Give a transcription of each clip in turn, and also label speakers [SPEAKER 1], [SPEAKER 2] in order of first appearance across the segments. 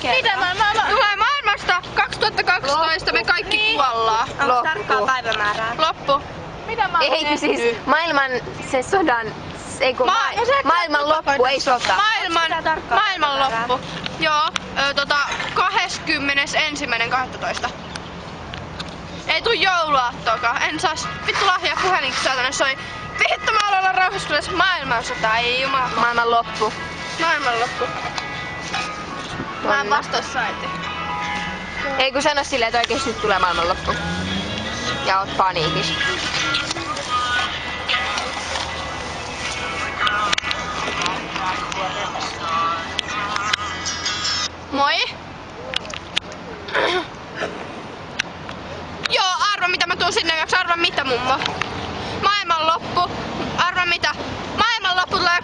[SPEAKER 1] Mitä tulee maailmasta 2012, me kaikki kuollaan.
[SPEAKER 2] Onko tarkkaa päivämäärää?
[SPEAKER 1] Loppu. Mitä
[SPEAKER 3] Eikö siis maailman se sodan, ei kun maailman loppu, ei sota.
[SPEAKER 1] Maailman loppu. Joo, 21.12. Ei tuu jouluaattoakaan. En saas vittu lahjaa puhelinkin saatana soi. Vittu mä haluan olla rauhassa, kun maailmansota, ei jumala.
[SPEAKER 3] Maailman loppu.
[SPEAKER 1] Maailman loppu. Mä en vastaa saitin.
[SPEAKER 3] Ei kun sano silleen, että oikeesti nyt tulee maailman loppu. Ja oot paniikissa.
[SPEAKER 1] Moi! Joo, arva mitä mä tuun sinne yöksi, arva mitä mummo. Maailmanloppu, arva mitä. Maailmanloppu tulee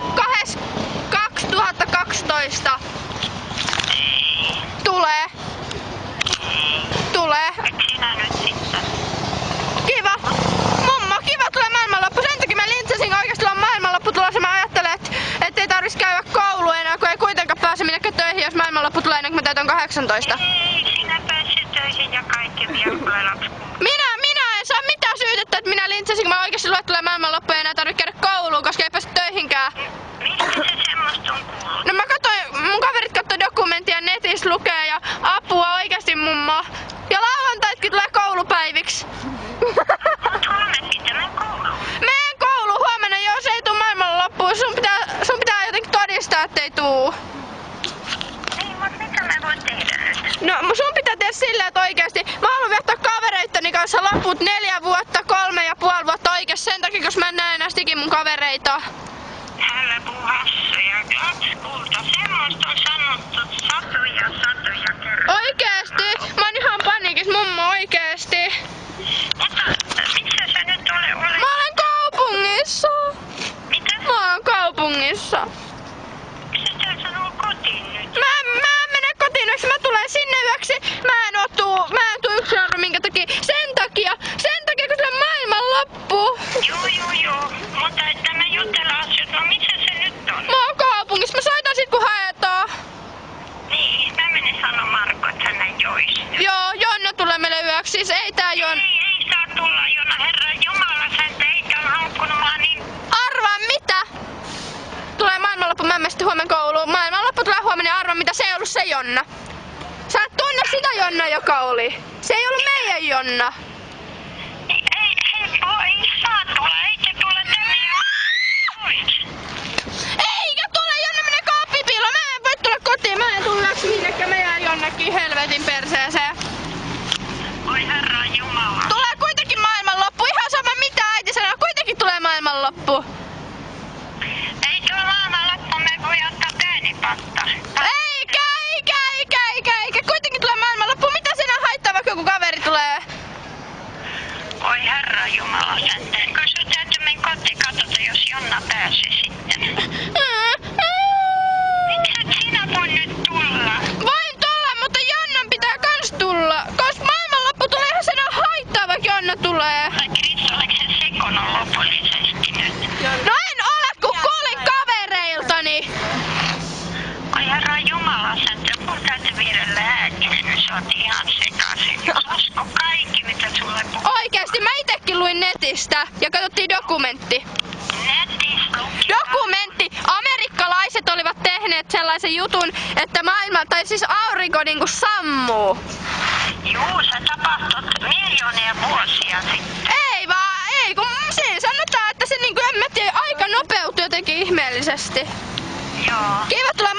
[SPEAKER 1] 2012. Tulee. Kiva. Mummo, kiva tulee maailmanloppu. Sen takia mä lintsasin oikeesti tulla maailmanloppu tulossa. Mä ajattelen, että ei tarvis käydä kouluun enää, kun ei kuitenkaan pääse minnekään töihin, jos maailmanloppu tulee ennen kuin mä täytän 18.
[SPEAKER 2] Ei, sinä pääset töihin ja kaikki vielä tulee lapsi.
[SPEAKER 1] Minä en saa mitään syytettä, että minä lintsasin, kun mä oikeesti luulen, että tulee maailmanloppu ja enää tarvitse käydä kouluun, koska ei pääse töihinkään.
[SPEAKER 2] Mistä se semmoista on kuullut?
[SPEAKER 1] No mä katsoin, mun kaverit katsoi dokumenttia netissä lukee ja apua oikeesti mummo. Ja lauantaitkin tulee koulupäiviksi. Meen kouluun huomenna, jos ei tuu maailmanloppuun. Sun pitää jotenkin todistaa, ettei tuu.
[SPEAKER 2] Ei, mut mitä mä voin tehdä nyt?
[SPEAKER 1] No sun pitää tehdä silleen, että oikeesti mä haluan viettää kavereittani kanssa loput 4 vuotta, 3,5 vuotta oikeesti sen takia, koska mä en näe enää stikin mun kavereita.
[SPEAKER 2] Älä puhu hassuja, lapskulta. Semmoista on sanottu satoja kerran.
[SPEAKER 1] Oikeesti? Mä oon ihan paniikissa mummo, oikeesti.
[SPEAKER 2] Mutta missä sä nyt olet?
[SPEAKER 1] Mä olen kaupungissa.
[SPEAKER 2] Mitä?
[SPEAKER 1] Mä oon kaupungissa.
[SPEAKER 2] Miksi sä sanoo kotiin nyt?
[SPEAKER 1] Mä en mene kotiin yöksi, mä tulen sinne yöksi. Mä en tuu yksin arvo minkä takia. Sen takia kun se on maailman loppu.
[SPEAKER 2] Joo. Mutta että me jutellaan asioita. No missä se nyt on?
[SPEAKER 1] Mä oon kaupungissa, mä soitan sit kun haetaan.
[SPEAKER 2] Niin, mä menin sanoa Marko, että hän ei joisi.
[SPEAKER 1] Joo, Jonna tulee meille yöksi, siis ei tää Jonna.
[SPEAKER 2] Ei saa tulla, Jonna, herra Jumala, sen eikä ole haukkunut vaan niin.
[SPEAKER 1] Arvaa mitä? Tulee maailmanloppu, mä menen sitten huomenna kouluun. Maailmanloppu tulee huomenna ja arvaa mitä, se ei ollut se Jonna. Sä et tunne sitä Jonnaa, joka oli. Se ei ollut meidän Jonna.
[SPEAKER 2] Ei saa tulla, eikä tule tänne pois.
[SPEAKER 1] Eikä tule, Jonna menee kaappipiiloon. Mä en voi tulla kotiin, mä en tulla minnekään, mä jään jonnekin helvetin perseeseen.
[SPEAKER 2] Oi herra Jumala.
[SPEAKER 1] Tulee kuitenkin maailmanloppu, ihan sama mitä äiti sanoo, kuitenkin tulee maailmanloppu.
[SPEAKER 2] Ei tuo maailmanloppu, me voi ottaa päänipatta.
[SPEAKER 1] Eikä, kuitenkin tulee maailmanloppu. Mitä sinä haittaa, vaikka joku kaveri tulee?
[SPEAKER 2] Oi herra Jumala sentään. Kyllä sun täytyy mennä kotiin katsota, jos Jonna pääsee sitten. Miksi et sinä voi nyt tulla?
[SPEAKER 1] Voin tulla, mutta Jonnan pitää kans tulla. Koska maailmanloppu tulee ihan sen haittaa, vaikka Jonna tulee.
[SPEAKER 2] Kris, oliko se sekonon lopullisesti nyt?
[SPEAKER 1] No en ole, kun kuulin kavereiltani.
[SPEAKER 2] Oi herra Jumala sentään. Mun täytyy viedä lääkinen, niin sä oot ihan sekaisin. Jos usko kaikki, mitä sulle puhuu.
[SPEAKER 1] Oikeesti, mä itekin luin netistä ja katsottiin dokumentti. Dokumentti! Amerikkalaiset olivat tehneet sellaisen jutun, että aurinko niinku sammuu.
[SPEAKER 2] Juu, se tapahtui miljoonia vuosia sitten.
[SPEAKER 1] Ei kun siinä sanotaan, että se niinku aika nopeutuu jotenkin ihmeellisesti.
[SPEAKER 2] Joo.
[SPEAKER 1] Kiva tulla